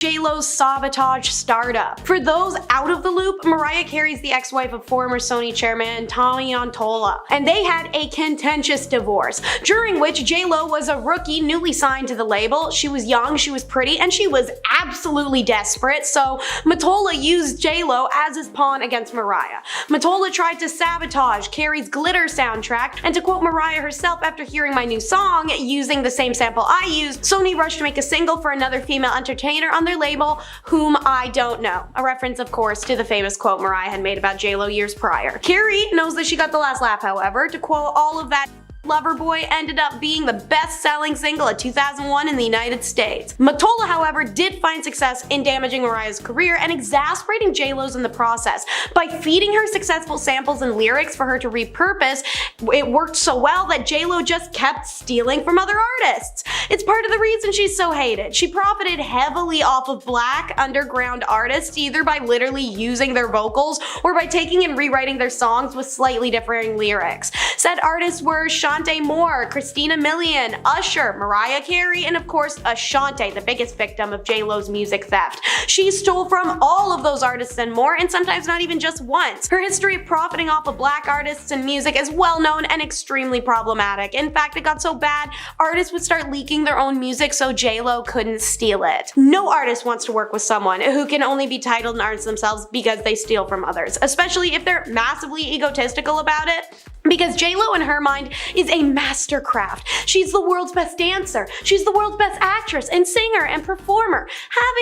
J-Lo's sabotage startup. For those out of the loop, Mariah Carey's the ex-wife of former Sony chairman Tommy Antola, and they had a contentious divorce, during which J-Lo was a rookie newly signed to the label. She was young, she was pretty, and she was absolutely desperate, so Mottola used J-Lo as his pawn against Mariah. Mottola tried to sabotage Carey's Glitter soundtrack, and to quote Mariah herself after hearing my new song using the same sample I used, Sony rushed to make a single for another female entertainer on their label whom I don't know. A reference, of course, to the famous quote Mariah had made about J-Lo years prior. Carey knows that she got the last laugh, however. To quote all of that, Loverboy ended up being the best-selling single of 2001 in the United States. Mottola, however, did find success in damaging Mariah's career and exasperating J-Lo's in the process. By feeding her successful samples and lyrics for her to repurpose, it worked so well that J-Lo just kept stealing from other artists. It's part of the reason she's so hated. She profited heavily off of black underground artists, either by literally using their vocals or by taking and rewriting their songs with slightly differing lyrics. Said artists were Shante Moore, Christina Milian, Usher, Mariah Carey, and of course Ashanti, the biggest victim of J-Lo's music theft. She stole from all of those artists and more, and sometimes not even just once. Her history of profiting off of black artists and music is well known and extremely problematic. In fact, it got so bad, artists would start leaking their own music so J-Lo couldn't steal it. No artist wants to work with someone who can only be titled an artist themselves because they steal from others, especially if they're massively egotistical about it. Because J-Lo in her mind is a mastercraft. She's the world's best dancer, she's the world's best actress and singer and performer.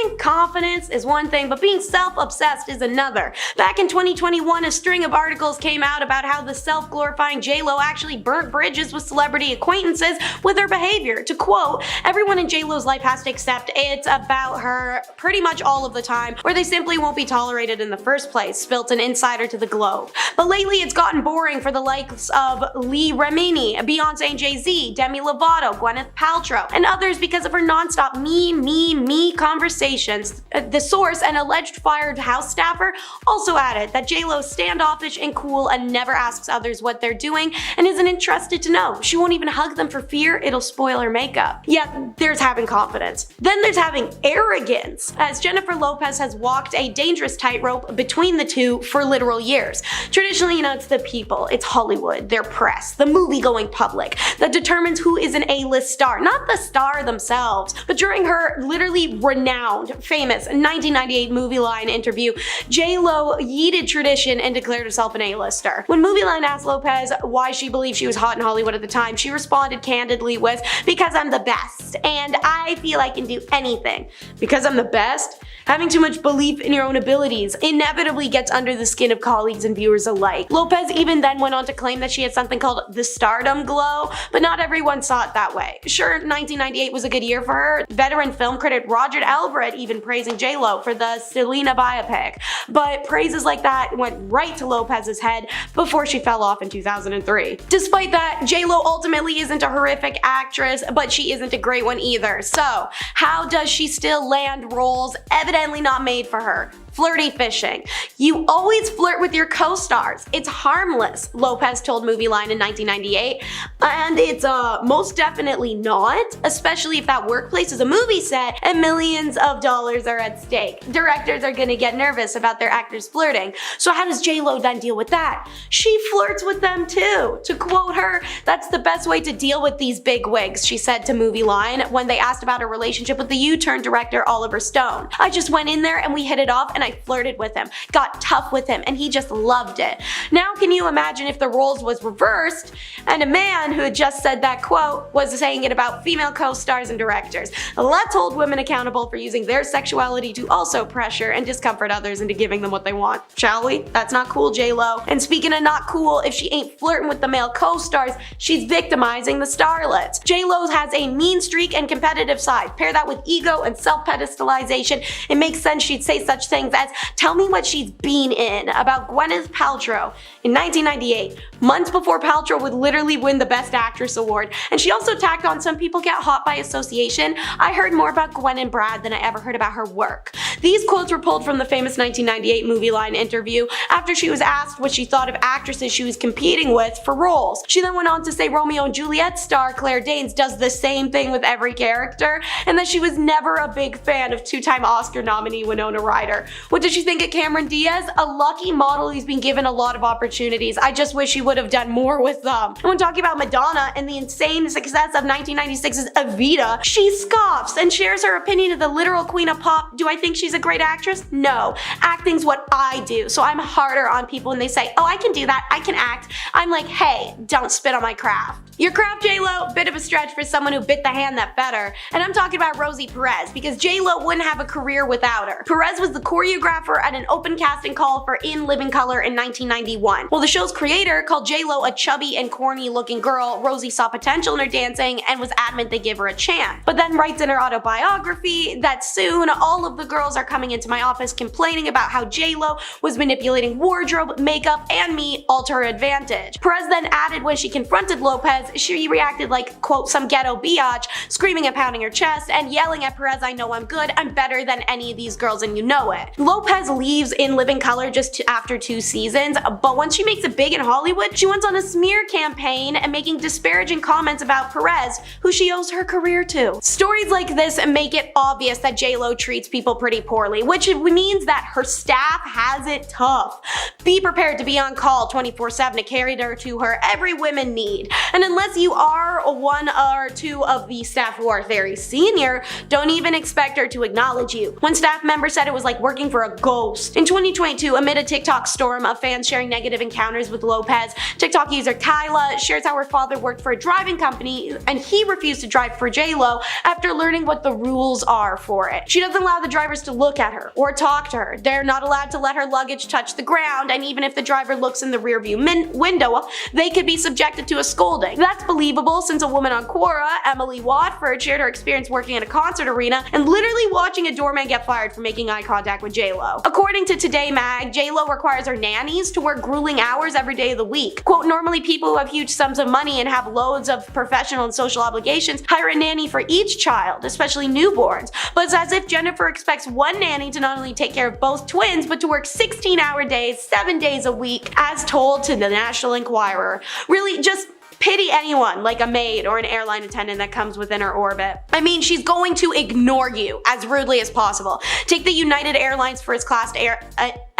Having confidence is one thing, but being self-obsessed is another. Back in 2021, a string of articles came out about how the self-glorifying J-Lo actually burnt bridges with celebrity acquaintances with her behavior. To quote, everyone in J-Lo's life has to accept it's about her pretty much all of the time, or they simply won't be tolerated in the first place, spilt an insider to the Globe. But lately it's gotten boring for the likes of Lee Remini, Beyonce and Jay-Z, Demi Lovato, Gwyneth Paltrow, and others because of her non-stop me conversations. The source, an alleged fired house staffer, also added that J-Lo is standoffish and cool and never asks others what they're doing and isn't interested to know. She won't even hug them for fear it'll spoil her makeup. Yeah, there's having confidence. Then there's having arrogance, as Jennifer Lopez has walked a dangerous tightrope between the two for literal years. Traditionally, it's the people, it's Hollywood, their press, the movie-going public that determines who is an A-list star, not the star themselves. But during her literally renowned, famous 1998 Movie Line interview, J-Lo yeeted tradition and declared herself an A-lister. When Movie Line asked Lopez why she believed she was hot in Hollywood at the time, she responded candidly with, "Because I'm the best, and I feel I can do anything." Because I'm the best? Having too much belief in your own abilities inevitably gets under the skin of colleagues and viewers alike. Lopez even then went on to claim that she had something called the stardom glow, but not everyone saw it that way. Sure, 1998 was a good year for her. Veteran film critic Roger Ebert even praising J-Lo for the Selena biopic, but praises like that went right to Lopez's head before she fell off in 2003. Despite that, J-Lo ultimately isn't a horrific actress, but she isn't a great one either. So, how does she still land roles evidently not made for her? Flirty fishing. You always flirt with your co-stars. It's harmless, Lopez told Movie Line in 1998. And it's most definitely not, especially if that workplace is a movie set and millions of dollars are at stake. Directors are gonna get nervous about their actors flirting. So how does J-Lo then deal with that? She flirts with them too. To quote her, "That's the best way to deal with these big wigs," she said to Movie Line when they asked about her relationship with the U-Turn director Oliver Stone. "I just went in there and we hit it off and I flirted with him, got tough with him, and he just loved it." Now can you imagine if the roles was reversed and a man who had just said that quote was saying it about female co-stars and directors? Let's hold women accountable for using their sexuality to also pressure and discomfort others into giving them what they want, shall we? That's not cool, J-Lo. And speaking of not cool, if she ain't flirting with the male co-stars, she's victimizing the starlets. J-Lo has a mean streak and competitive side. Pair that with ego and self-pedestalization, it makes sense she'd say such things as, "Tell me what she's been in," about Gwyneth Paltrow in 1998, months before Paltrow would literally win the Best Actress award. And she also tacked on, "Some people get hot by association. I heard more about Gwen and Brad than I ever heard about her work." These quotes were pulled from the famous 1998 Movie Line interview after she was asked what she thought of actresses she was competing with for roles. She then went on to say Romeo and Juliet star Claire Danes does the same thing with every character, and that she was never a big fan of two-time Oscar nominee Winona Ryder. What did she think of Cameron Diaz? A lucky model who's been given a lot of opportunities. I just wish he would have done more with them. And when talking about Madonna and the insane success of 1996's Evita, she scoffs and shares her opinion of the literal queen of pop. Do I think she's a great actress? No. Acting's what I do, so I'm harder on people when they say, oh, I can do that, I can act. I'm like, hey, don't spit on my craft. Your craft, J-Lo? Bit of a stretch for someone who bit the hand that fed her. And I'm talking about Rosie Perez, because J-Lo wouldn't have a career without her. Perez was the choreographer at an open casting call for In Living Color in 1991. While the show's creator called J-Lo a chubby and corny looking girl, Rosie saw potential in her dancing and was adamant they give her a chance. But then writes in her autobiography that soon all of the girls are coming into my office complaining about how J-Lo was manipulating wardrobe, makeup, and me all to her advantage. Perez then added when she confronted Lopez, she reacted like, quote, some ghetto biatch, screaming and pounding her chest and yelling at Perez, I know I'm good, I'm better than any of these girls and you know it. Lopez leaves In Living Color just after 2 seasons, but once she makes it big in Hollywood, she went on a smear campaign and making disparaging comments about Perez, who she owes her career to. Stories like this make it obvious that J-Lo treats people pretty poorly, which means that her staff has it tough. Be prepared to be on call 24/7 to carry her to her every women need. And unless you are one or two of the staff who are very senior, don't even expect her to acknowledge you. One staff member said it was like working for a ghost. In 2022, amid a TikTok storm of fans sharing negative encounters with Lopez, TikTok user Kyla shares how her father worked for a driving company and he refused to drive for J-Lo after learning what the rules are for it. She doesn't allow the drivers to look at her or talk to her. They're not allowed to let her luggage touch the ground, and even if the driver looks in the rearview window, they could be subjected to a scolding. That's believable since a woman on Quora, Emily Watford, shared her experience working in a concert arena and literally watching a doorman get fired for making eye contact with J-Lo. According to Today Mag, J-Lo requires her nannies to work grueling hours every day of the week. Quote, normally people who have huge sums of money and have loads of professional and social obligations hire a nanny for each child, especially newborns. But it's as if Jennifer expects one nanny to not only take care of both twins, but to work 16-hour days, 7 days a week, as told to the National Enquirer. Really, just pity anyone like a maid or an airline attendant that comes within her orbit. I mean, she's going to ignore you as rudely as possible. Take the United Airlines first class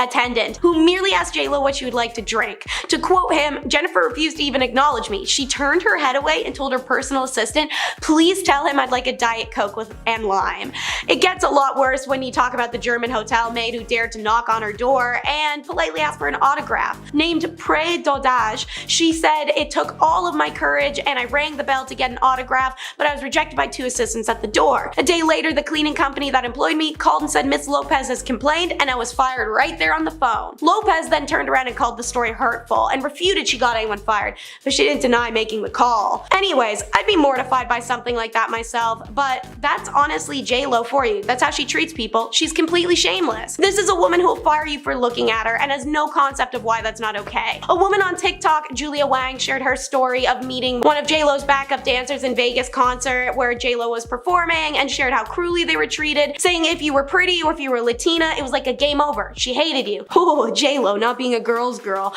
attendant who merely asked J-Lo what she would like to drink. To quote him, Jennifer refused to even acknowledge me. She turned her head away and told her personal assistant, please tell him I'd like a Diet Coke and lime. It gets a lot worse when you talk about the German hotel maid who dared to knock on her door and politely ask for an autograph. Named Pré Dodage, she said, it took all of my courage and I rang the bell to get an autograph, but I was rejected by 2 assistants at the door. A day later, the cleaning company that employed me called and said Miss Lopez has complained, and I was fired right there on the phone. Lopez then turned around and called the story hurtful and refuted she got anyone fired, but she didn't deny making the call. Anyways, I'd be mortified by something like that myself, but that's honestly J-Lo for you. That's how she treats people. She's completely shameless. This is a woman who will fire you for looking at her and has no concept of why that's not okay. A woman on TikTok, Julia Wang, shared her story of meeting one of J-Lo's backup dancers in Vegas concert where J-Lo was performing and shared how cruelly they were treated, saying if you were pretty or if you were Latina, it was like a game over. She hated you. Oh, J-Lo not being a girl's girl.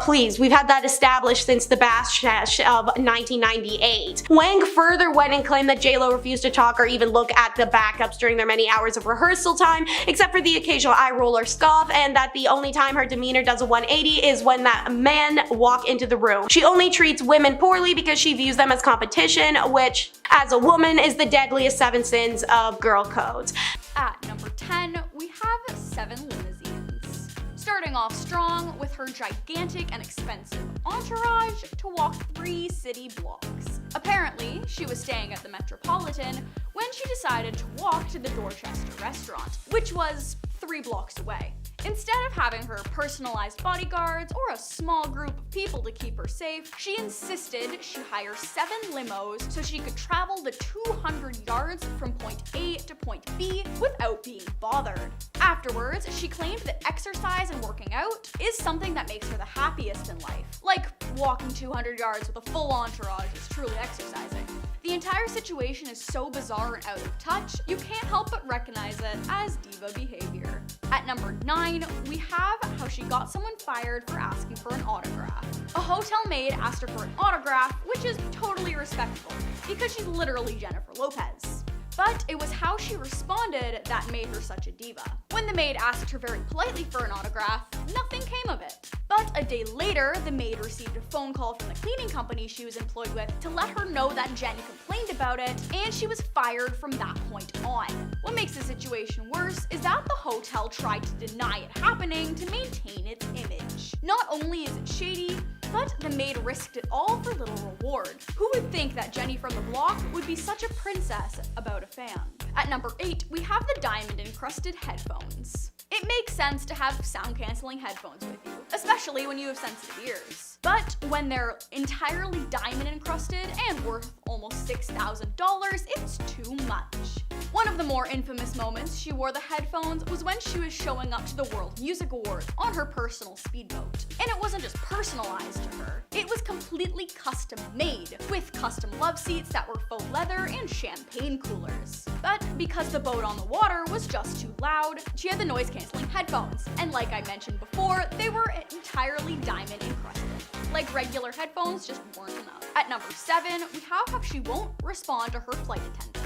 Please, we've had that established since the Bash of 1998. Wang further went and claimed that J-Lo refused to talk or even look at the backups during their many hours of rehearsal time, except for the occasional eye roll or scoff, and that the only time her demeanor does a 180 is when that men walk into the room. She only treats women poorly because she views them as competition, which, as a woman, is the deadliest 7 sins of girl codes. At number 10, we have 7 limousines. Starting off strong with her gigantic and expensive entourage to walk 3 city blocks. Apparently, she was staying at the Metropolitan when she decided to walk to the Dorchester restaurant, which was 3 blocks away. Instead of having her personalized bodyguards or a small group of people to keep her safe, she insisted she hire 7 limos so she could travel the 200 yards from point A to point B without being bothered. Afterwards, she claimed that exercise and working out is something that makes her the happiest in life. Like, walking 200 yards with a full entourage is truly exercising. The entire situation is so bizarre and out of touch, you can't help but recognize it as diva diva behavior. At number 9, we have how she got someone fired for asking for an autograph. A hotel maid asked her for an autograph, which is totally respectable, because she's literally Jennifer Lopez. But it was how she responded that made her such a diva. When the maid asked her very politely for an autograph, nothing came of it. But a day later, the maid received a phone call from the cleaning company she was employed with to let her know that Jen complained about it, and she was fired from that point on. What makes the situation worse is that the hotel tried to deny it happening to maintain its image. Not only is it shady, but the maid risked it all for little reward. Who would think that Jenny from the block would be such a princess about a fan? At number 8, we have the diamond-encrusted headphones. It makes sense to have sound-canceling headphones with you, especially when you have sensitive ears. But when they're entirely diamond-encrusted and worth almost $6,000, it's too much. One of the more infamous moments she wore the headphones was when she was showing up to the World Music Awards on her personal speedboat. And it wasn't just personalized to her, it was completely custom made, with custom love seats that were faux leather and champagne coolers. But because the boat on the water was just too loud, she had the noise canceling headphones. And like I mentioned before, they were entirely diamond encrusted. Like regular headphones just weren't enough. At number 7, we have how she won't respond to her flight attendants.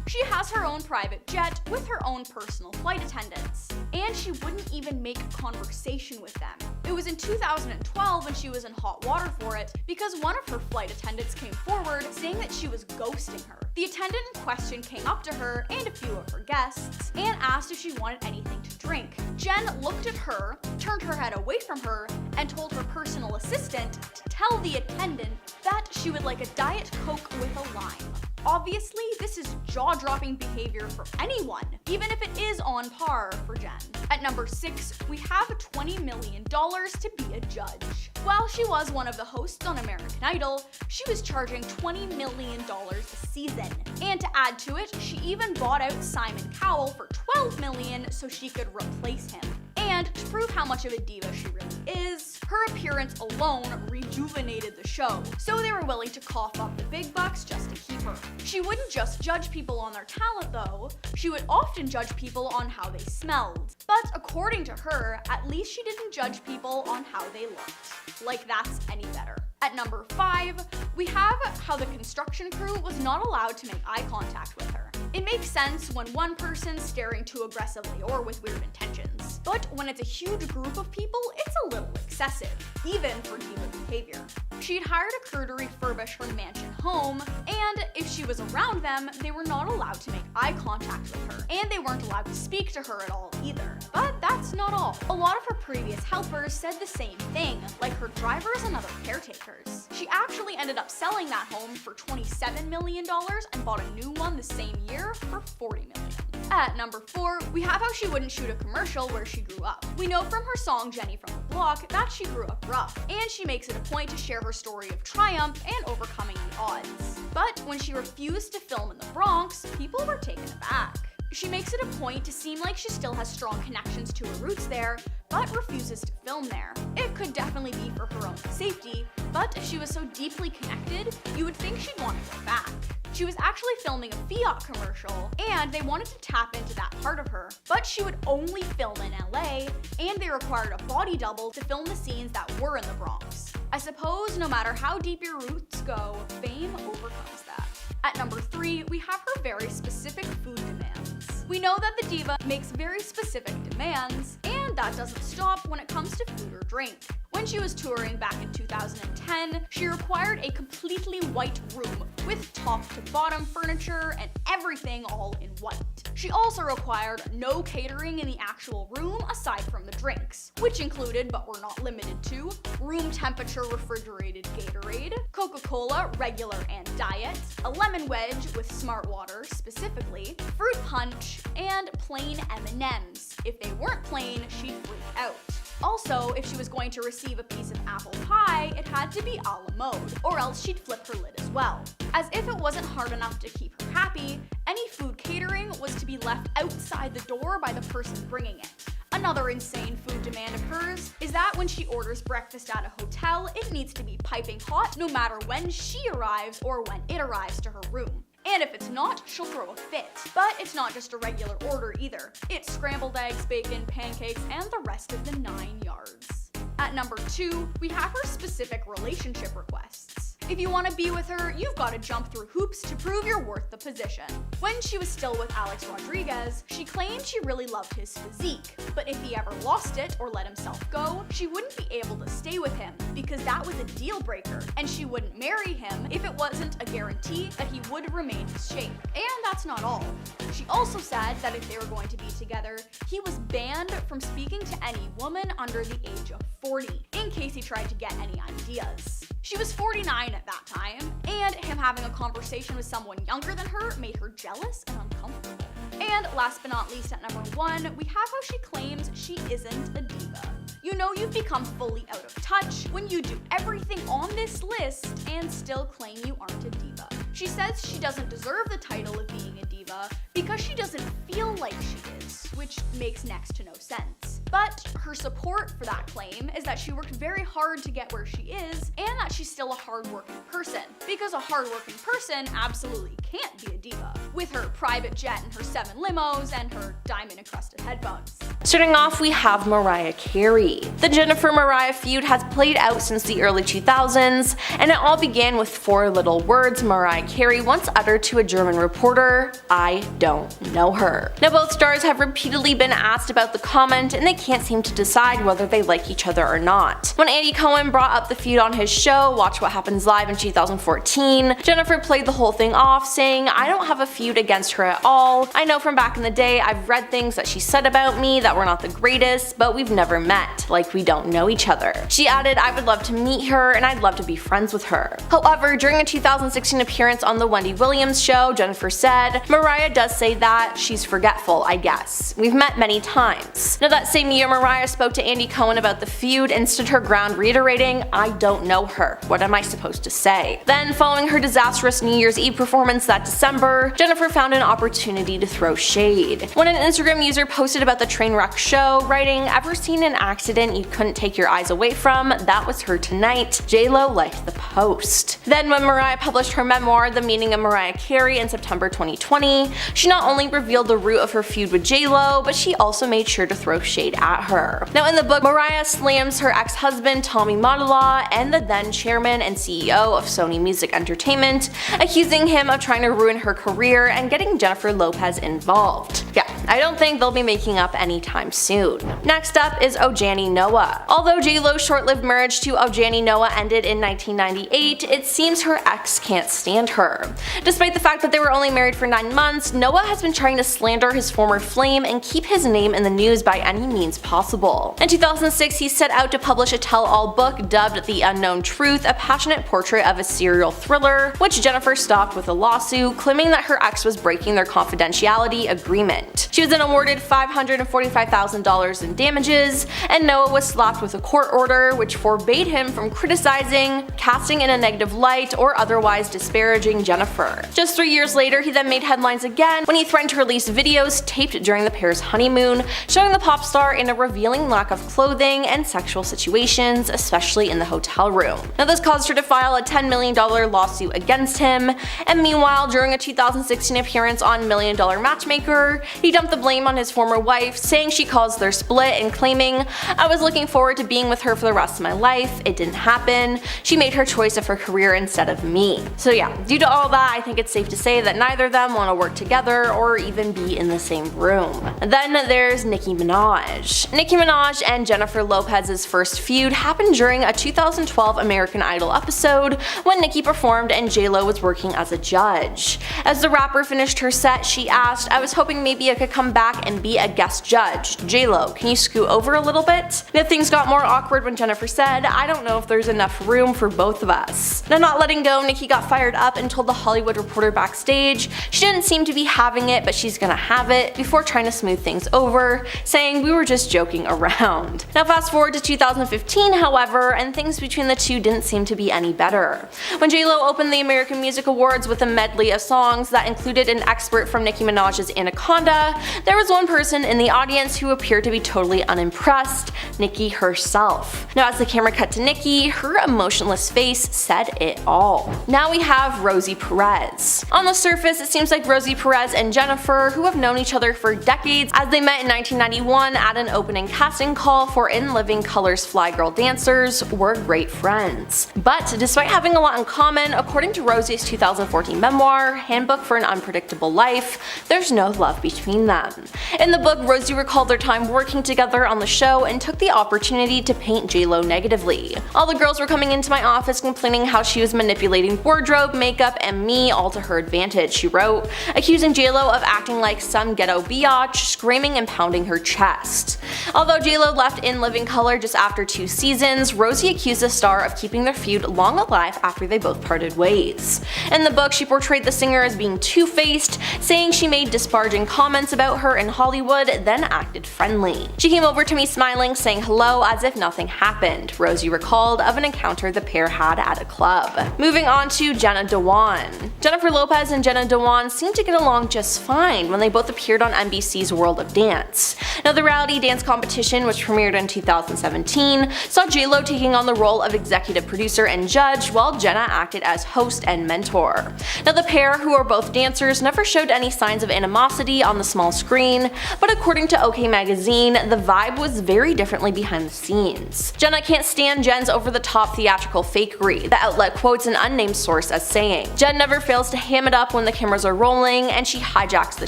She has her own private jet with her own personal flight attendants, and she wouldn't even make conversation with them. It was in 2012 when she was in hot water for it because one of her flight attendants came forward saying that she was ghosting her. The attendant in question came up to her and a few of her guests and asked if she wanted anything to drink. Jen looked at her, turned her head away from her, and told her personal assistant to tell the attendant that she would like a Diet Coke with a lime. Obviously, this is jaw-dropping behavior for anyone, even if it is on par for Jen. At number 6, we have $20 million to be a judge. While she was one of the hosts on American Idol, she was charging $20 million a season. And to add to it, she even bought out Simon Cowell for $12 million so she could replace him. And to prove how much of a diva she really is, her appearance alone rejuvenated the show, so they were willing to cough up the big bucks just to keep her. She wouldn't just judge people on their talent though, she would often judge people on how they smelled. But according to her, at least she didn't judge people on how they looked. Like that's any better. At number 5, we have how the construction crew was not allowed to make eye contact with her. It makes sense when one person's staring too aggressively or with weird intentions. But when it's a huge group of people, it's a little excessive, even for diva behavior. She'd hired a crew to refurbish her mansion home, and if she was around them, they were not allowed to make eye contact with her, and they weren't allowed to speak to her at all either. But that's not all. A lot of her previous helpers said the same thing, like her drivers and other caretakers. She actually ended up selling that home for $27 million and bought a new one the same year for $40 million. At number 4, we have how she wouldn't shoot a commercial where she grew up. We know from her song Jenny from the Block that she grew up rough, and she makes it a point to share her story of triumph and overcoming the odds. But when she refused to film in the Bronx, people were taken aback. She makes it a point to seem like she still has strong connections to her roots there, but refuses to film there. It could definitely be for her own safety, but if she was so deeply connected, you would think she'd want to go back. She was actually filming a Fiat commercial, and they wanted to tap into that part of her, but she would only film in LA, and they required a body double to film the scenes that were in the Bronx. I suppose no matter how deep your roots go, fame overcomes that. At number 3, we have her very specific food demands. We know that the diva makes very specific demands, and that doesn't stop when it comes to food or drink. When she was touring back in 2010, she required a completely white room with top to bottom furniture and everything all in white. She also required no catering in the actual room aside from the drinks, which included, but were not limited to, room temperature refrigerated Gatorade, Coca-Cola regular and diet, a lemon wedge with Smart Water specifically, fruit punch, and plain M&Ms. If they weren't plain, she'd freak out. Also, if she was going to receive a piece of apple pie, it had to be a la mode, or else she'd flip her lid as well. As if it wasn't hard enough to keep her happy, any food catering was to be left outside the door by the person bringing it. Another insane food demand of hers is that when she orders breakfast at a hotel, it needs to be piping hot no matter when she arrives or when it arrives to her room. And if it's not, she'll throw a fit. But it's not just a regular order either. It's scrambled eggs, bacon, pancakes, and the rest of the 9 yards. At number 2, we have her specific relationship requests. If you want to be with her, you've got to jump through hoops to prove you're worth the position. When she was still with Alex Rodriguez, she claimed she really loved his physique, but if he ever lost it or let himself go, she wouldn't be able to stay with him because that was a deal breaker, and she wouldn't marry him if it wasn't a guarantee that he would remain his shape. And that's not all. She also said that if they were going to be together, he was banned from speaking to any woman under the age of 40, in case he tried to get any ideas. She was 49 at that time, and him having a conversation with someone younger than her made her jealous and uncomfortable. And last but not least, at number 1, we have how she claims she isn't a diva. You know you've become fully out of touch when you do everything on this list and still claim you aren't a diva. She says she doesn't deserve the title of being a diva because she doesn't feel like she is, which makes next to no sense. But her support for that claim is that she worked very hard to get where she is and that she's still a hardworking person, because a hardworking person absolutely can't be a diva, with her private jet and her 7 limos and her diamond-encrusted headphones. Starting off, we have Mariah Carey. The Jennifer-Mariah feud has played out since the early 2000s, and it all began with 4 little words Mariah Carey once uttered to a German reporter: "I don't know her." Now, both stars have repeatedly been asked about the comment, and they can't seem to decide whether they like each other or not. When Andy Cohen brought up the feud on his show, Watch What Happens Live, in 2014, Jennifer played the whole thing off, saying, "I don't have a feud against her at all. I know from back in the day I've read things that she said about me that were not the greatest, but we've never met, like we don't know each other." She added, "I would love to meet her and I'd love to be friends with her." However, during a 2016 appearance on the Wendy Williams show, Jennifer said, "Mariah does say that she's forgetful, I guess. We've met many times." Now, that same year, Mariah spoke to Andy Cohen about the feud and stood her ground, reiterating, "I don't know her. What am I supposed to say?" Then, following her disastrous New Year's Eve performance that December, Jennifer found an opportunity to throw shade. When an Instagram user posted about the Trainwreck show, writing, "Ever seen an accident you couldn't take your eyes away from? That was her tonight. J-Lo liked the post." Then, when Mariah published her memoir, The Meaning of Mariah Carey, in September 2020, she not only revealed the root of her feud with J-Lo, but she also made sure to throw shade at her. Now, in the book, Mariah slams her ex-husband Tommy Mottola and the then chairman and CEO of Sony Music Entertainment, accusing him of trying to ruin her career and getting Jennifer Lopez involved. Yeah, I don't think they'll be making up anytime soon. Next up is Ojani Noah. Although J-Lo's short-lived marriage to Ojani Noah ended in 1998, it seems her ex can't stand her. Despite the fact that they were only married for 9 months, Noah has been trying to slander his former flame and keep his name in the news by any means possible. In 2006, he set out to publish a tell-all book dubbed The Unknown Truth, a passionate portrait of a serial thriller, which Jennifer stopped with a lawsuit, claiming that her ex was breaking their confidentiality agreement. She was then awarded $545,000 in damages, and Noah was slapped with a court order which forbade him from criticizing, casting in a negative light, or otherwise disparaging Jennifer. Just 3 years later, he then made headlines again when he threatened to release videos taped during the pair's honeymoon, showing the pop star in a revealing lack of clothing and sexual situations, especially in the hotel room. Now, this caused her to file a $10 million lawsuit against him, and meanwhile, during a 2016 appearance on $1 Million Matchmaker, he dumped the blame on his former wife, saying she caused their split and claiming, "I was looking forward to being with her for the rest of my life. It didn't happen. She made her choice of her career instead of me." So yeah, due to all that, I think it's safe to say that neither of them want to work together or even be in the same room. Then there's Nicki Minaj. Nicki Minaj and Jennifer Lopez's first feud happened during a 2012 American Idol episode when Nicki performed and J-Lo was working as a judge. As the rapper finished her set, she asked, "I was hoping maybe I could come back and be a guest judge. J-Lo, can you scoot over a little bit?" Now, things got more awkward when Jennifer said, "I don't know if there's enough room for both of us." Now, not letting go, Nicki got fired up and told the Hollywood Reporter backstage she didn't seem to be having it, but she's gonna have it, before trying to smooth things over, saying, "We were just joking around." Now, fast forward to 2015, however, and things between the two didn't seem to be any better. When J-Lo opened the American Music Awards with a medley of songs that included an expert from Nicki Minaj's Anaconda, there was one person in the audience who appeared to be totally unimpressed, Nikki herself. Now as the camera cut to Nikki, her emotionless face said it all. Now we have Rosie Perez. On the surface, it seems like Rosie Perez and Jennifer, who have known each other for decades as they met in 1991 at an opening casting call for In Living Color's Fly Girl Dancers, were great friends. But despite having a lot in common, according to Rosie's 2014 memoir, Handbook for an Unpredictable Life, there's no love between them. In the book, Rosie recalled their time working together on the show and took the opportunity to paint J-Lo negatively. All the girls were coming into my office complaining how she was manipulating wardrobe, makeup, and me all to her advantage, she wrote, accusing J-Lo of acting like some ghetto biatch, screaming and pounding her chest. Although J-Lo left In Living Color just after 2 seasons, Rosie accused the star of keeping their feud long alive after they both parted ways. In the book, she portrayed the singer as being two-faced, saying she made disparaging comments about her in Hollywood, then acted friendly. She came over to me smiling, saying hello as if nothing happened, Rosie recalled of an encounter the pair had at a club. Moving on to Jenna Dewan. Jennifer Lopez and Jenna Dewan seemed to get along just fine when they both appeared on NBC's World of Dance. Now the reality dance competition, which premiered in 2017, saw J-Lo taking on the role of executive producer and judge, while Jenna acted as host and mentor. Now the pair, who are both dancers, never showed any signs of animosity on the small screen, but according to OK Magazine, the vibe was very differently behind the scenes. Jenna can't stand Jen's over-the-top theatrical fakery, the outlet quotes an unnamed source as saying. Jen never fails to ham it up when the cameras are rolling, and she hijacks the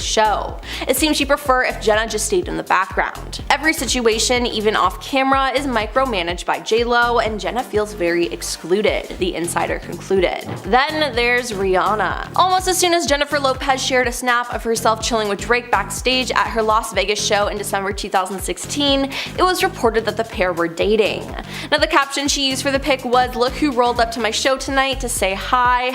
show. It seems she'd prefer if Jenna just stayed in the background. Every situation, even off camera, is micromanaged by J-Lo, and Jenna feels very excluded, the insider concluded. Then there's Rihanna. Almost as soon as Jennifer Lopez shared a snap of herself chilling with Drake backstage at her Las Vegas show in December 2016, it was reported that the pair were dating. Now the caption she used for the pic was, "Look who rolled up to my show tonight to say hi,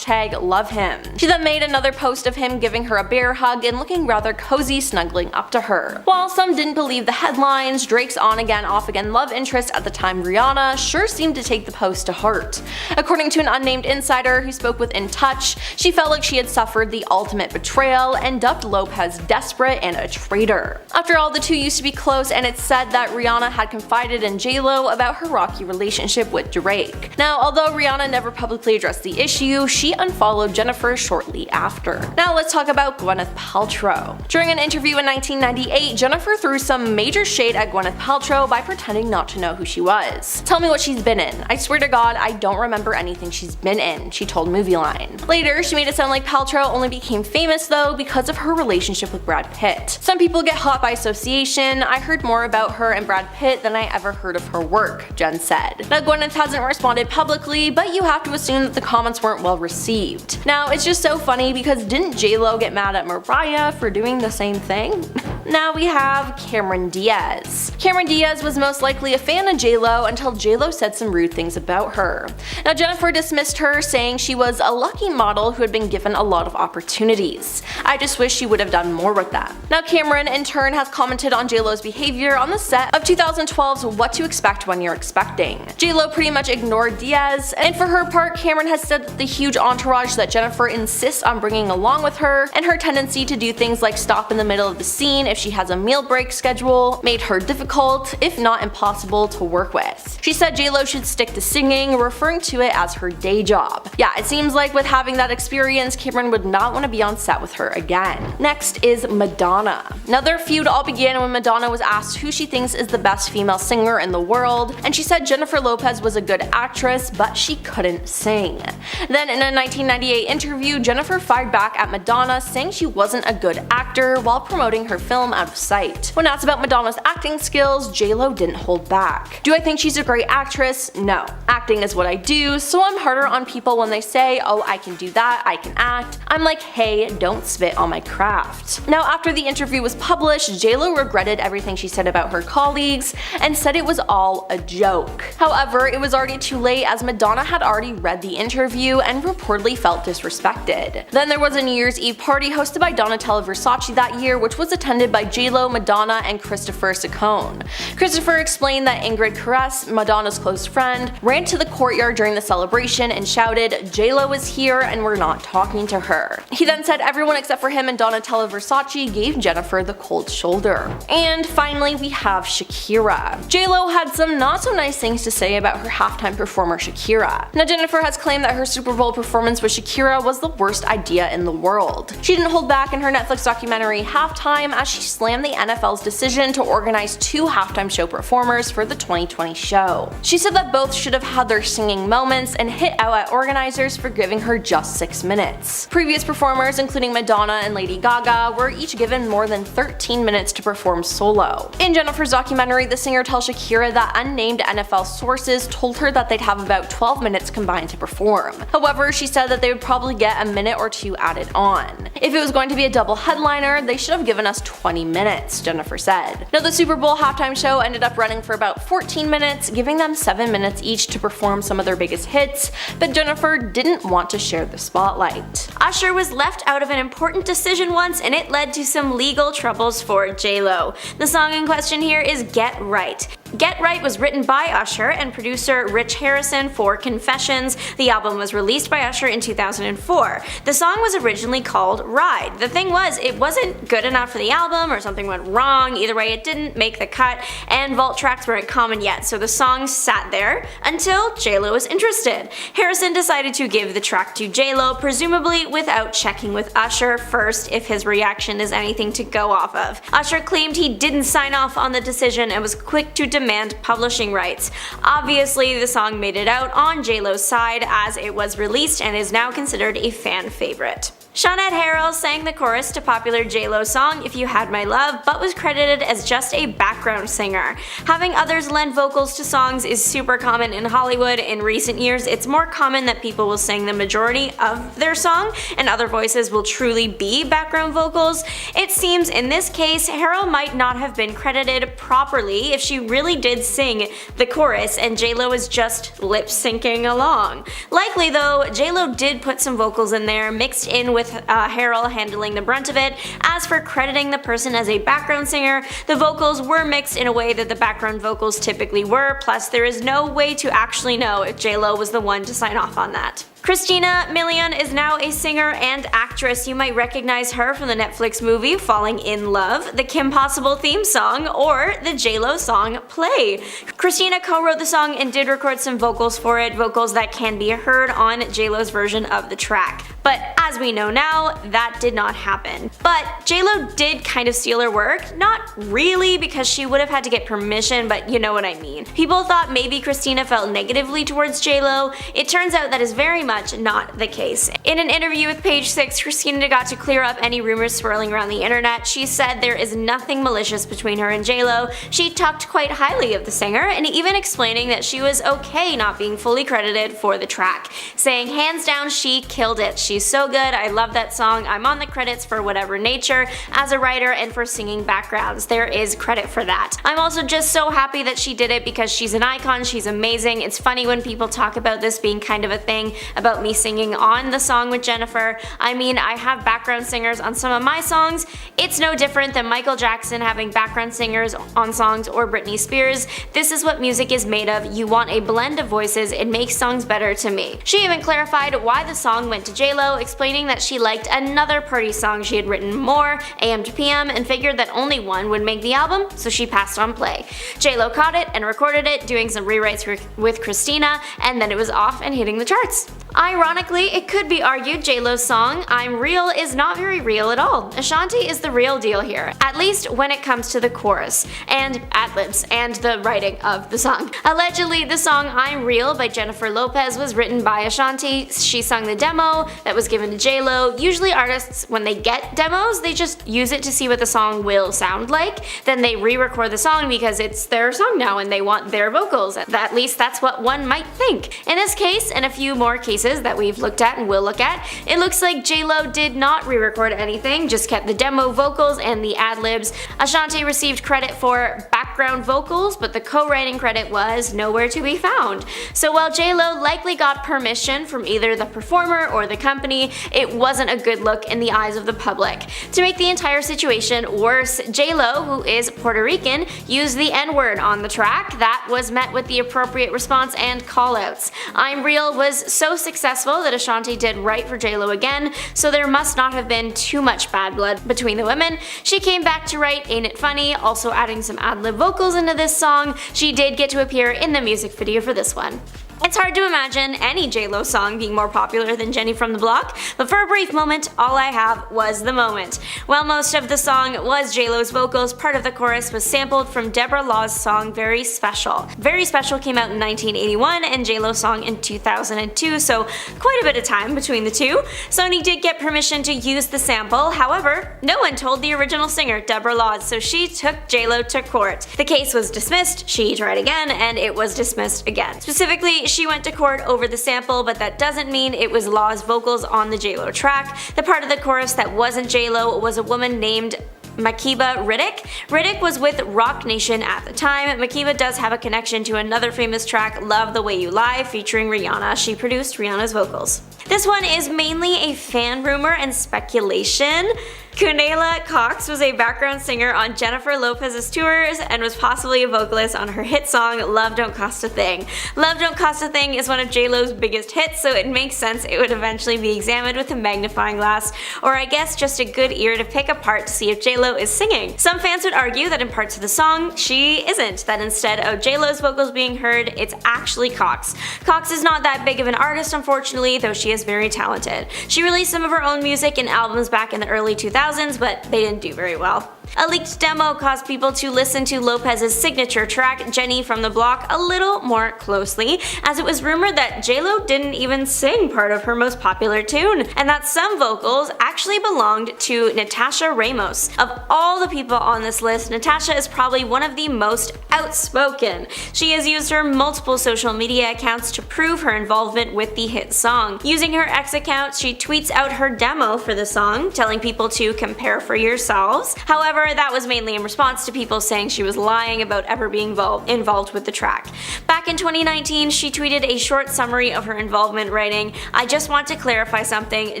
#love him." She then made another post of him giving her a bear hug and looking rather cozy snuggling up to her. While some didn't believe the headlines, Drake's on-again off-again love interest at the time, Rihanna, sure seemed to take the post to heart. According to an unnamed insider who spoke with In Touch, she felt like she had suffered the ultimate betrayal and dubbed Lopez desperate and a traitor. After all, the two used to be close, and it's said that Rihanna had confided in J-Lo about her rocky relationship with Drake. Now, although Rihanna never publicly addressed the issue, she unfollowed Jennifer shortly after. Now let's talk about Gwyneth Paltrow. During an interview in 1998, Jennifer threw some major shade at Gwyneth Paltrow by pretending not to know who she was. "Tell me what she's been in. I swear to God, I don't remember anything she's been in," she told Movie Line. Later, she made it sound like Paltrow only became famous though because of her relationship with Brad Pitt. "Some people get hot by association. I heard more about her and Brad Pitt than I ever heard of her work," Jen said. Now Gwyneth hasn't responded publicly, but you have to assume that the comments weren't well received. Now it's just so funny because didn't J-Lo get mad at Mariah for doing the same thing? Now we have Cameron Diaz. Cameron Diaz was most likely a fan of J-Lo until J-Lo said some rude things about her. Now Jennifer dismissed her, saying she was a lucky model who had been given a lot of opportunities. "I just wish she would have done more with that." Now Cameron in turn has commented on J-Lo's behavior on the set of 2012's What to Expect When You're Expecting. J-Lo pretty much ignored Diaz, and for her part, Cameron has said that the huge entourage that Jennifer insists on bringing along with her, and her tendency to do things like stop in the middle of the scene if she has a meal break schedule, made her difficult, if not impossible, to work with. She said J-Lo should stick to singing, referring to it as her day job. Yeah, it seems like with having that experience, Cameron would not want to be on set with her again. Next is Madonna. Now their feud all began when Madonna was asked who she thinks is the best female singer in the world, and she said Jennifer Lopez was a good actress, but she couldn't sing. Then in a 1998 interview, Jennifer fired back at Madonna, saying she wasn't a good actor while promoting her film Out of Sight. When asked about Madonna's acting skills, J-Lo didn't hold back. "Do I think she's a great actress? No. Acting is what I do, so I'm harder on people when they say, oh, I can do that, I can act. I'm like, hey, don't spit on my craft." Now after the interview was published, J-Lo regretted everything she said about her colleagues and said it was all a joke. However, it was already too late as Madonna had already read the interview and reportedly felt disrespected. Then there was a New Year's Eve party hosted by Donatella Versace that year, which was attended by J-Lo, Madonna, and Christopher Saccone. Christopher explained that Ingrid Caress, Madonna's close friend, ran to the courtyard during the celebration and shouted, "J-Lo is here and we're not talking to her." He then said everyone except for him and Donatella Versace gave Jennifer the cold shoulder. And finally, we have Shakira. J-Lo had some not so nice things to say about her halftime performer Shakira. Now, Jennifer has claimed that her Super Bowl performance with Shakira was the worst idea in the world. She didn't hold back in her Netflix documentary Halftime as she slammed the NFL's decision to organize 2 halftime show performers for the 2020 show. She said that both should have had their singing moments and hit out at organizers for giving her just 6 minutes. Previous performers, including Madonna and Lady Gaga, were each given more than 13 minutes to perform solo. In Jennifer's documentary, the singer tells Shakira that unnamed NFL sources told her that they'd have about 12 minutes combined to perform. However, she said that they would probably get a minute or 2 added on. If it was going to be a double headliner, they should have given us 20 minutes, Jennifer said. Now, the Super Bowl halftime show ended up running for about 14 minutes, giving them 7 minutes each to perform some of their biggest hits, but Jennifer didn't want to share the spotlight. Usher was left out of an important decision once, and it led to some legal troubles for J-Lo. The song in question here is Get Right. Get Right was written by Usher and producer Rich Harrison for Confessions. The album was released by Usher in 2004. The song was originally called Ride. The thing was, it wasn't good enough for the album, or something went wrong. Either way, it didn't make the cut, and vault tracks weren't common yet, so the song sat there until J-Lo was interested. Harrison decided to give the track to J-Lo, presumably without checking with Usher first if his reaction is anything to go off of. Usher claimed he didn't sign off on the decision and was quick to demand publishing rights. Obviously, the song made it out on J-Lo's side as it was released and is now considered a fan favorite. Shawnette Harrell sang the chorus to popular J-Lo song If You Had My Love, but was credited as just a background singer. Having others lend vocals to songs is super common in Hollywood. In recent years, it's more common that people will sing the majority of their song, and other voices will truly be background vocals. It seems in this case, Harrell might not have been credited properly if she really did sing the chorus and J-Lo is just lip-syncing along. Likely though, J-Lo did put some vocals in there, mixed in with Harrell handling the brunt of it. As for crediting the person as a background singer, the vocals were mixed in a way that the background vocals typically were, plus there is no way to actually know if J-Lo was the one to sign off on that. Christina Milian is now a singer and actress. You might recognize her from the Netflix movie Falling in Love, the Kim Possible theme song, or the J-Lo song Play. Christina co-wrote the song and did record some vocals for it, vocals that can be heard on J-Lo's version of the track. But as we know now, that did not happen. But J-Lo did kind of steal her work. Not really, because she would have had to get permission, but you know what I mean. People thought maybe Christina felt negatively towards J-Lo. It turns out that is very much not the case. In an interview with Page 6, Christina got to clear up any rumors swirling around the internet. She said there is nothing malicious between her and J-Lo. She talked quite highly of the singer, and even explaining that she was okay not being fully credited for the track, saying hands down she killed it. She's so good, I love that song, I'm on the credits for whatever nature, as a writer and for singing backgrounds. There is credit for that. I'm also just so happy that she did it because she's an icon, she's amazing. It's funny when people talk about this being kind of a thing about me singing on the song with Jennifer. I mean, I have background singers on some of my songs. It's no different than Michael Jackson having background singers on songs or Britney Spears. This is what music is made of. You want a blend of voices, it makes songs better to me. She even clarified why the song went to J-Lo, explaining that she liked another party song she had written more, AM to PM, and figured that only one would make the album, so she passed on Play. J-Lo caught it and recorded it, doing some rewrites with Christina, and then it was off and hitting the charts. Ironically, it could be argued J-Lo's song, I'm Real, is not very real at all. Ashanti is the real deal here, at least when it comes to the chorus, and ad-libs, and the writing of the song. Allegedly, the song I'm Real by Jennifer Lopez was written by Ashanti. She sung the demo that was given to J-Lo. Usually artists, when they get demos, they just use it to see what the song will sound like. Then they re-record the song because it's their song now and they want their vocals. At least that's what one might think. In this case, and a few more cases that we've looked at and will look at, it looks like J-Lo did not re-record anything, just kept the demo vocals and the ad-libs. Ashanti received credit for background background vocals, but the co-writing credit was nowhere to be found. So while J-Lo likely got permission from either the performer or the company, it wasn't a good look in the eyes of the public. To make the entire situation worse, J-Lo, who is Puerto Rican, used the N-word on the track. That was met with the appropriate response and callouts. I'm Real was so successful that Ashanti did write for J-Lo again, so there must not have been too much bad blood between the women. She came back to write Ain't It Funny, also adding some ad-lib vocals into this song. She did get to appear in the music video for this one. It's hard to imagine any J-Lo song being more popular than Jenny from the Block, but for a brief moment, all I have was the moment. While most of the song was J-Lo's vocals, part of the chorus was sampled from Deborah Law's song Very Special. Very Special came out in 1981 and J-Lo's song in 2002, so quite a bit of time between the two. Sony did get permission to use the sample, however, no one told the original singer, Deborah Law, so she took J-Lo to court. The case was dismissed, she tried again, and it was dismissed again. Specifically, she went to court over the sample, but that doesn't mean it was Law's vocals on the J-Lo track. The part of the chorus that wasn't J-Lo was a woman named Makeba Riddick. Riddick was with Rock Nation at the time. Makeba does have a connection to another famous track, Love the Way You Lie, featuring Rihanna. She produced Rihanna's vocals. This one is mainly a fan rumor and speculation. Kunela Cox was a background singer on Jennifer Lopez's tours and was possibly a vocalist on her hit song Love Don't Cost a Thing. Love Don't Cost a Thing is one of J-Lo's biggest hits, so it makes sense it would eventually be examined with a magnifying glass, or I guess just a good ear to pick apart to see if J-Lo is singing. Some fans would argue that in parts of the song, she isn't, that instead of J-Lo's vocals being heard, it's actually Cox. Cox is not that big of an artist, unfortunately, though she is very talented. She released some of her own music and albums back in the early 2000s, but they didn't do very well. A leaked demo caused people to listen to Lopez's signature track, Jenny from the Block, a little more closely, as it was rumored that J-Lo didn't even sing part of her most popular tune, and that some vocals actually belonged to Natasha Ramos. Of all the people on this list, Natasha is probably one of the most outspoken. She has used her multiple social media accounts to prove her involvement with the hit song. Using her X account, she tweets out her demo for the song, telling people to compare for yourselves. However, that was mainly in response to people saying she was lying about ever being involved with the track. Back in 2019, she tweeted a short summary of her involvement, writing, "I just want to clarify something.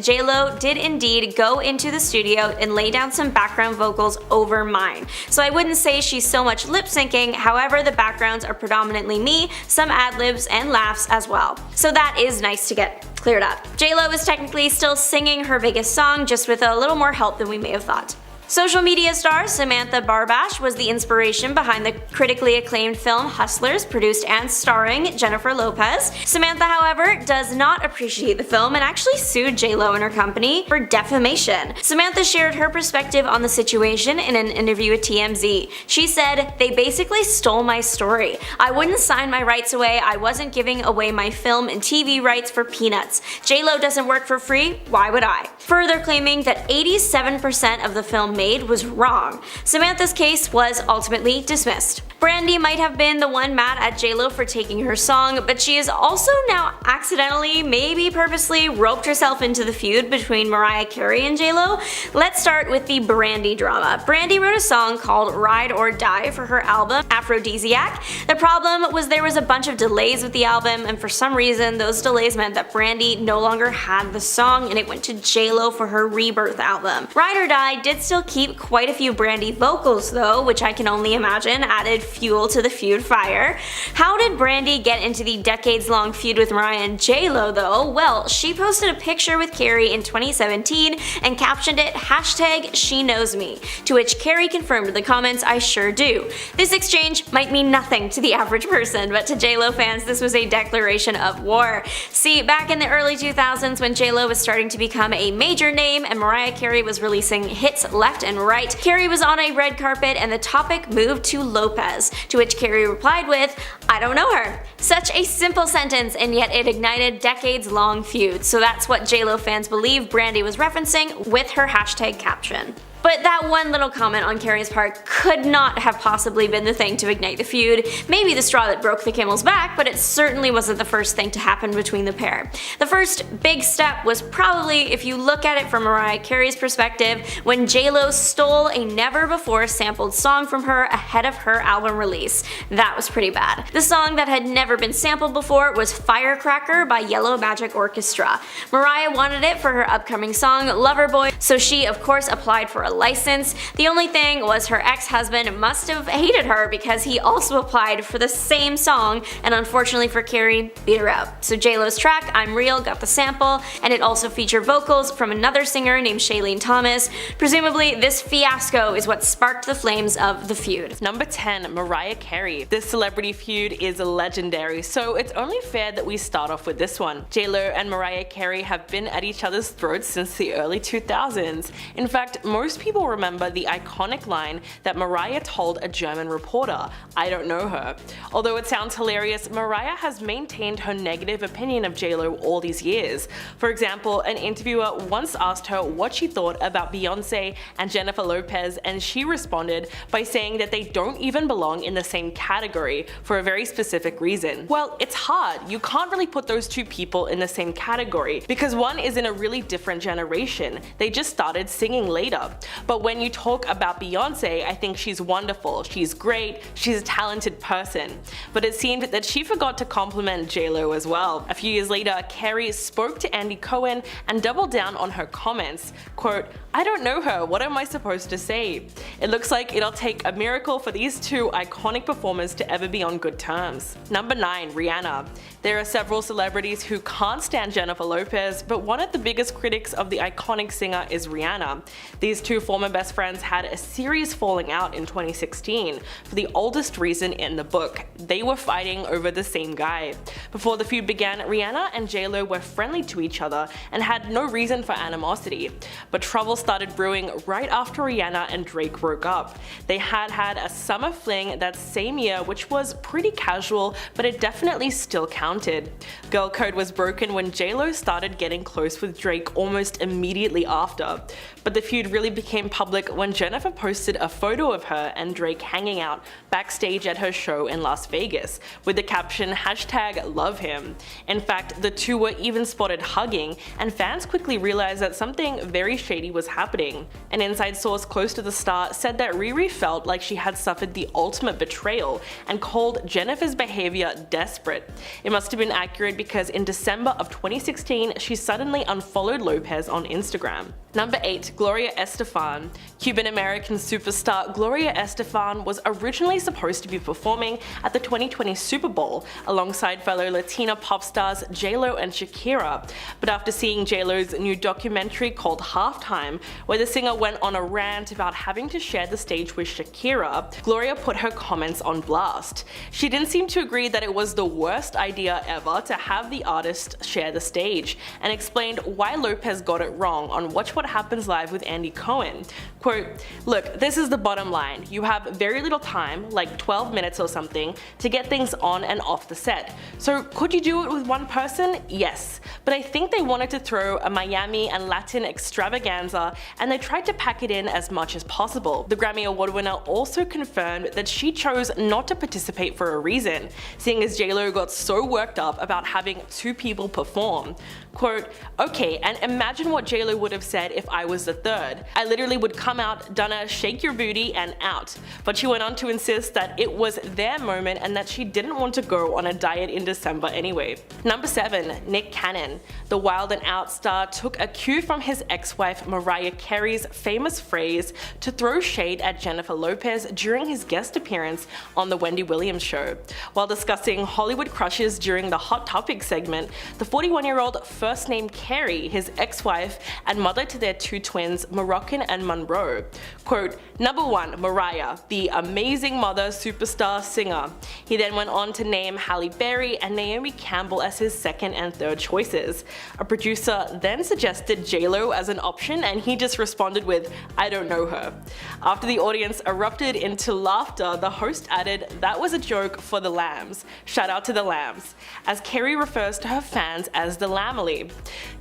J-Lo did indeed go into the studio and lay down some background vocals over mine. So I wouldn't say she's so much lip syncing, however the backgrounds are predominantly me, some ad-libs and laughs as well." So that is nice to get cleared up. J-Lo is technically still singing her biggest song, just with a little more help than we may have thought. Social media star Samantha Barbash was the inspiration behind the critically acclaimed film Hustlers, produced and starring Jennifer Lopez. Samantha, however, does not appreciate the film and actually sued J-Lo and her company for defamation. Samantha shared her perspective on the situation in an interview with TMZ. She said, "They basically stole my story. I wouldn't sign my rights away. I wasn't giving away my film and TV rights for peanuts. J-Lo doesn't work for free, why would I?" Further claiming that 87% of the film made was wrong. Samantha's case was ultimately dismissed. Brandy might have been the one mad at J-Lo for taking her song, but she has also now accidentally, maybe purposely, roped herself into the feud between Mariah Carey and J-Lo. Let's start with the Brandy drama. Brandy wrote a song called Ride or Die for her album Aphrodisiac. The problem was there was a bunch of delays with the album, and for some reason those delays meant that Brandy no longer had the song and it went to J-Lo for her Rebirth album. Ride or Die did still keep quite a few Brandy vocals though, which I can only imagine added fuel to the feud fire. How did Brandy get into the decades-long feud with Mariah and J-Lo though? Well, she posted a picture with Carey in 2017 and captioned it #SheKnowsMe, to which Carey confirmed in the comments, "I sure do." This exchange might mean nothing to the average person, but to J-Lo fans this was a declaration of war. See, back in the early 2000s when J-Lo was starting to become a major name and Mariah Carey was releasing hits left and right, Carey was on a red carpet and the topic moved to Lopez, to which Carey replied with, "I don't know her." Such a simple sentence, and yet it ignited decades-long feud, so that's what J-Lo fans believe Brandy was referencing with her hashtag caption. but that one little comment on Carrie's part could not have possibly been the thing to ignite the feud. Maybe the straw that broke the camel's back, but it certainly wasn't the first thing to happen between the pair. The first big step was probably, if you look at it from Mariah Carey's perspective, when J-Lo stole a never-before sampled song from her ahead of her album release. That was pretty bad. The song that had never been sampled before was Firecracker by Yellow Magic Orchestra. Mariah wanted it for her upcoming song Loverboy, so she of course applied for a license. The only thing was her ex-husband must have hated her because he also applied for the same song, and unfortunately for Carey, beat her out. So J-Lo's track I'm Real got the sample, and it also featured vocals from another singer named Shailene Thomas. Presumably this fiasco is what sparked the flames of the feud. Number 10. Mariah Carey. This celebrity feud is legendary, so it's only fair that we start off with this one. J-Lo and Mariah Carey have been at each other's throats since the early 2000s. In fact, most people remember the iconic line that Mariah told a German reporter, "I don't know her." Although it sounds hilarious, Mariah has maintained her negative opinion of J-Lo all these years. For example, an interviewer once asked her what she thought about Beyonce and Jennifer Lopez, and she responded by saying that they don't even belong in the same category for a very specific reason. Well, it's hard. You can't really put those two people in the same category because one is in a really different generation. They just started singing later. But when you talk about Beyonce, I think she's wonderful, she's great, she's a talented person. But it seemed that she forgot to compliment J-Lo as well. A few years later, Carey spoke to Andy Cohen and doubled down on her comments. Quote, "I don't know her, what am I supposed to say? It looks like it'll take a miracle for these two iconic performers to ever be on good terms." Number 9. Rihanna. There are several celebrities who can't stand Jennifer Lopez, but one of the biggest critics of the iconic singer is Rihanna. These two former best friends had a serious falling out in 2016 for the oldest reason in the book. They were fighting over the same guy. Before the feud began, Rihanna and J-Lo were friendly to each other and had no reason for animosity. But trouble started brewing right after Rihanna and Drake broke up. They had a summer fling that same year, which was pretty casual, but it definitely still counted. Girl code was broken when J-Lo started getting close with Drake almost immediately after. But the feud really became public when Jennifer posted a photo of her and Drake hanging out backstage at her show in Las Vegas with the caption #LoveHim. In fact, the two were even spotted hugging, and fans quickly realized that something very shady was happening. An inside source close to the star said that Riri felt like she had suffered the ultimate betrayal and called Jennifer's behavior desperate. It must have been accurate because in December of 2016, she suddenly unfollowed Lopez on Instagram. Number 8. Gloria Estefan. Cuban-American superstar Gloria Estefan was originally supposed to be performing at the 2020 Super Bowl alongside fellow Latina pop stars J-Lo and Shakira. But after seeing J-Lo's new documentary called Halftime, where the singer went on a rant about having to share the stage with Shakira, Gloria put her comments on blast. She didn't seem to agree that it was the worst idea ever to have the artist share the stage, and explained why Lopez got it wrong on Watch What Happens Live with Andy Cohen. Quote, "Look, this is the bottom line. You have very little time, like 12 minutes or something, to get things on and off the set. So could you do it with one person? Yes. But I think they wanted to throw a Miami and Latin extravaganza, and they tried to pack it in as much as possible." The Grammy Award winner also confirmed that she chose not to participate for a reason, seeing as J-Lo got so worked up about having two people perform. Quote, "Okay, and imagine what J-Lo would have said if I was the third. I literally would come out, done a shake your booty and out." But she went on to insist that it was their moment and that she didn't want to go on a diet in December anyway. Number 7. Nick Cannon. The Wild 'N Out star took a cue from his ex-wife Mariah Carey's famous phrase to throw shade at Jennifer Lopez during his guest appearance on The Wendy Williams Show. While discussing Hollywood crushes during the Hot Topic segment, the 41-year-old first named Carey, his ex-wife and mother to their two twins, Moroccan and Monroe. Quote, "Number 1, Mariah, the amazing mother, superstar, singer." He then went on to name Halle Berry and Naomi Campbell as his second and third choices. A producer then suggested J-Lo as an option, and he just responded with, "I don't know her." After the audience erupted into laughter, the host added, "That was a joke for the lambs. Shout out to the lambs," as Carey refers to her fans as the Lamely.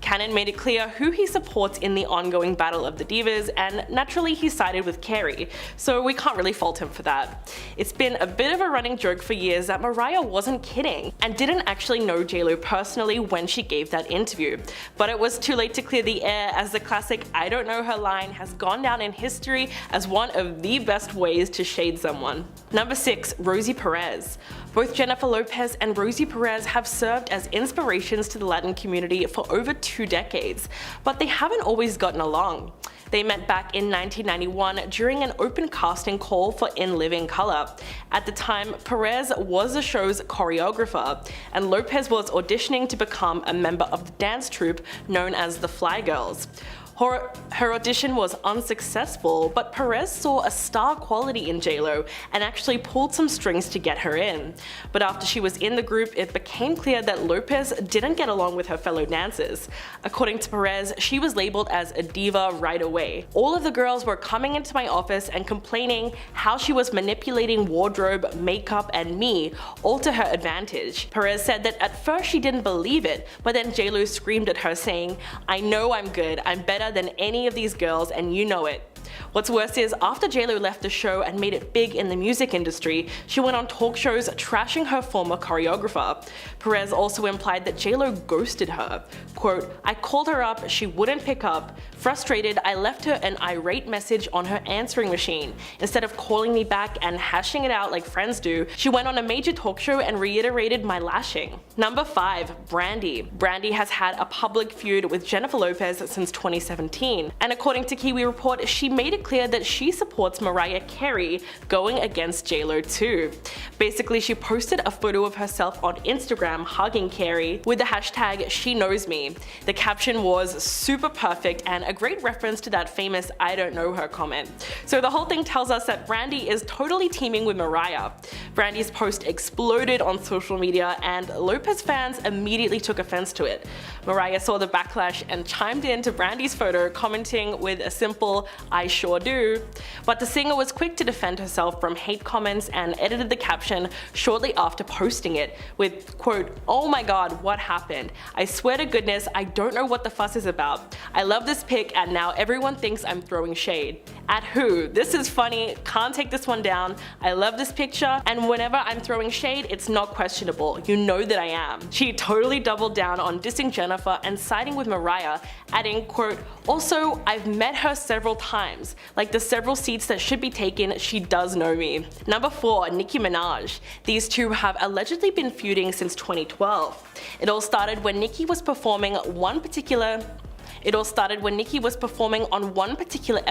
Cannon made it clear who he supports in the ongoing battle of the divas, and naturally naturally he sided with Carey, so we can't really fault him for that. It's been a bit of a running joke for years that Mariah wasn't kidding and didn't actually know JLo personally when she gave that interview, but it was too late to clear the air, as the classic "I don't know her" line has gone down in history as one of the best ways to shade someone. Number 6. Rosie Perez. Both Jennifer Lopez and Rosie Perez have served as inspirations to the Latin community for over 2 decades, but they haven't always gotten along. They met back in 1991 during an open casting call for In Living Color. At the time, Perez was the show's choreographer, and Lopez was auditioning to become a member of the dance troupe known as the Fly Girls. Her audition was unsuccessful, but Perez saw a star quality in JLo and actually pulled some strings to get her in. But after she was in the group, it became clear that Lopez didn't get along with her fellow dancers. According to Perez, she was labeled as a diva right away. All of the girls were coming into my office and complaining how she was manipulating wardrobe, makeup, and me, all to her advantage. Perez said that at first she didn't believe it, but then JLo screamed at her saying, "I know I'm good, I'm better than any of these girls and you know it." What's worse is, after JLo left the show and made it big in the music industry, she went on talk shows trashing her former choreographer. Perez also implied that JLo ghosted her. Quote, "I called her up, she wouldn't pick up. Frustrated, I left her an irate message on her answering machine. Instead of calling me back and hashing it out like friends do, she went on a major talk show and reiterated my lashing." Number 5. Brandy. Brandy has had a public feud with Jennifer Lopez since 2017, and according to Kiwi Report, she made it clear that she supports Mariah Carey going against JLo too. Basically, she posted a photo of herself on Instagram hugging Carey with the hashtag #SheKnowsMe. The caption was super perfect and a great reference to that famous "I don't know her" comment. So the whole thing tells us that Brandy is totally teaming with Mariah. Brandy's post exploded on social media and Lopez fans immediately took offense to it. Mariah saw the backlash and chimed in to Brandy's photo, commenting with a simple "I sure do." But the singer was quick to defend herself from hate comments and edited the caption shortly after posting it with, quote, "Oh my god, what happened? I swear to goodness, I don't know what the fuss is about. I love this pic and now everyone thinks I'm throwing shade. At who? This is funny, can't take this one down. I love this picture and whenever I'm throwing shade, it's not questionable. You know that I am." She totally doubled down on dissing Jennifer and siding with Mariah, adding, quote, "Also, I've met her several times. Like the several seats that should be taken, she does know me." Number 4. Nicki Minaj. These two have allegedly been feuding since 2012. It all started when Nicki was performing on one particular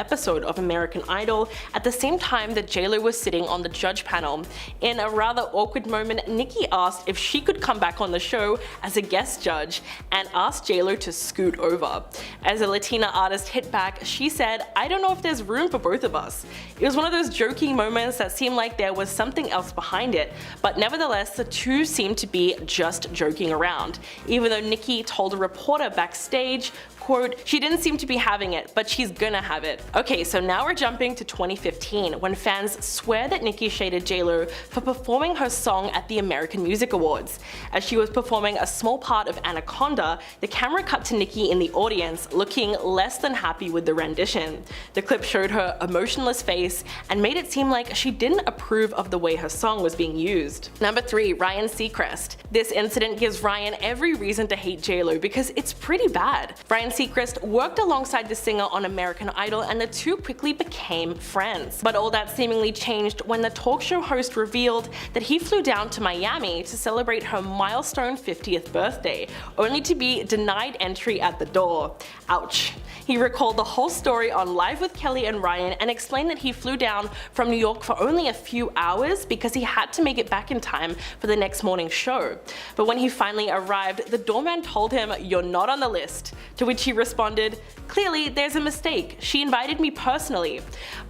episode of American Idol at the same time that JLo was sitting on the judge panel. In a rather awkward moment, Nicki asked if she could come back on the show as a guest judge and asked JLo to scoot over. As a Latina artist hit back, she said, "I don't know if there's room for both of us." It was one of those joking moments that seemed like there was something else behind it, but nevertheless the two seemed to be just joking around, even though Nicki told a reporter backstage, quote, "She didn't seem to be having it, but she's gonna have it." Okay, so now we're jumping to 2015 when fans swear that Nicki shaded JLo for performing her song at the American Music Awards. As she was performing a small part of Anaconda, the camera cut to Nicki in the audience looking less than happy with the rendition. The clip showed her emotionless face and made it seem like she didn't approve of the way her song was being used. Number 3. Ryan Seacrest. This incident gives Ryan every reason to hate JLo because it's pretty bad. Ryan Seacrest worked alongside the singer on American Idol and the two quickly became friends. But all that seemingly changed when the talk show host revealed that he flew down to Miami to celebrate her milestone 50th birthday, only to be denied entry at the door. Ouch. He recalled the whole story on Live with Kelly and Ryan and explained that he flew down from New York for only a few hours because he had to make it back in time for the next morning's show. But when he finally arrived, the doorman told him, "You're not on the list," to which he responded, "Clearly, there's a mistake. She invited me personally."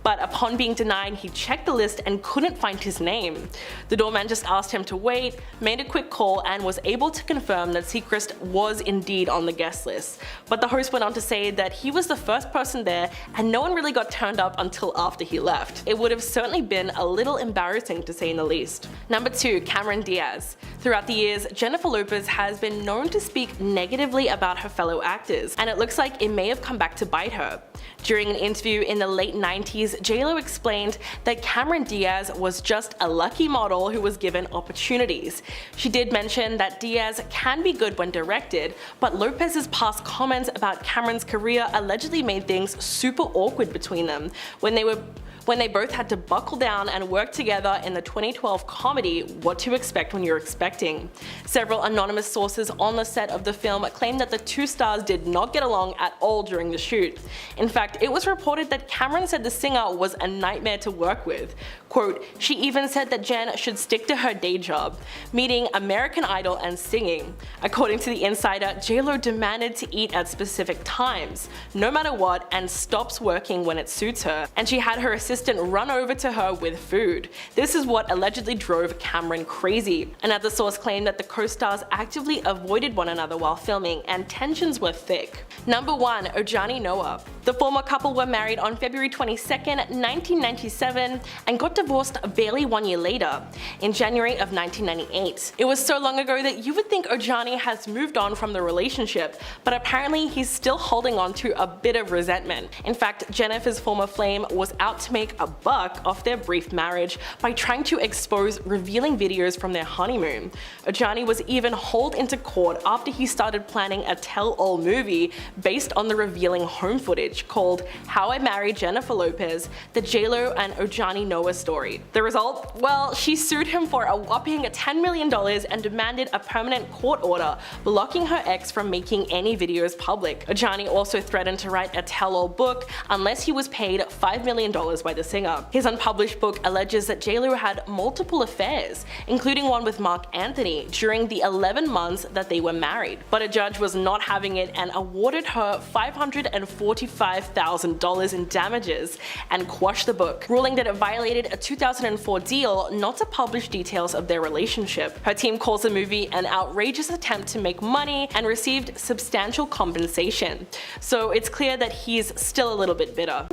But upon being denied, he checked the list and couldn't find his name. The doorman just asked him to wait, made a quick call, and was able to confirm that Seacrest was indeed on the guest list. But the host went on to say that he was the first person there and no one really got turned up until after he left. It would have certainly been a little embarrassing to say in the least. Number 2. Cameron Diaz. Throughout the years, Jennifer Lopez has been known to speak negatively about her fellow actors, and it looks like it may have come back to bite her. During an interview in the late 90s, JLo explained that Cameron Diaz was just a lucky model who was given opportunities. She did mention that Diaz can be good when directed, but Lopez's past comments about Cameron's career allegedly made things super awkward between them when they both had to buckle down and work together in the 2012 comedy What to Expect When You're Expecting. Several anonymous sources on the set of the film claimed that the two stars did not get along at all during the shoot. In fact, it was reported that Cameron said the singer was a nightmare to work with. Quote, she even said that Jen should stick to her day job, meaning American Idol and singing. According to The Insider, JLo demanded to eat at specific times, no matter what, and stops working when it suits her, and she had her assistant run over to her with food. This is what allegedly drove Cameron crazy. Another source claimed that the co-stars actively avoided one another while filming, and tensions were thick. Number 1. Ojani Noah. The former couple were married on February 22nd, 1997, and got divorced barely 1 year later, in January of 1998. It was so long ago that you would think Ojani has moved on from the relationship, but apparently he's still holding on to a bit of resentment. In fact, Jennifer's former flame was out to make a buck off their brief marriage by trying to expose revealing videos from their honeymoon. Ojani was even hauled into court after he started planning a tell-all movie based on the revealing home footage called How I Married Jennifer Lopez, the JLo and Ojani Noah story. The result? Well, she sued him for a whopping $10 million and demanded a permanent court order blocking her ex from making any videos public. Ojani also threatened to write a tell-all book unless he was paid $5 million by the singer. His unpublished book alleges that JLo had multiple affairs, including one with Mark Anthony, during the 11 months that they were married. But a judge was not having it and awarded her $545,000 in damages and quashed the book, ruling that it violated a 2004 deal not to publish details of their relationship. Her team calls the movie an outrageous attempt to make money and received substantial compensation. So it's clear that he's still a little bit bitter.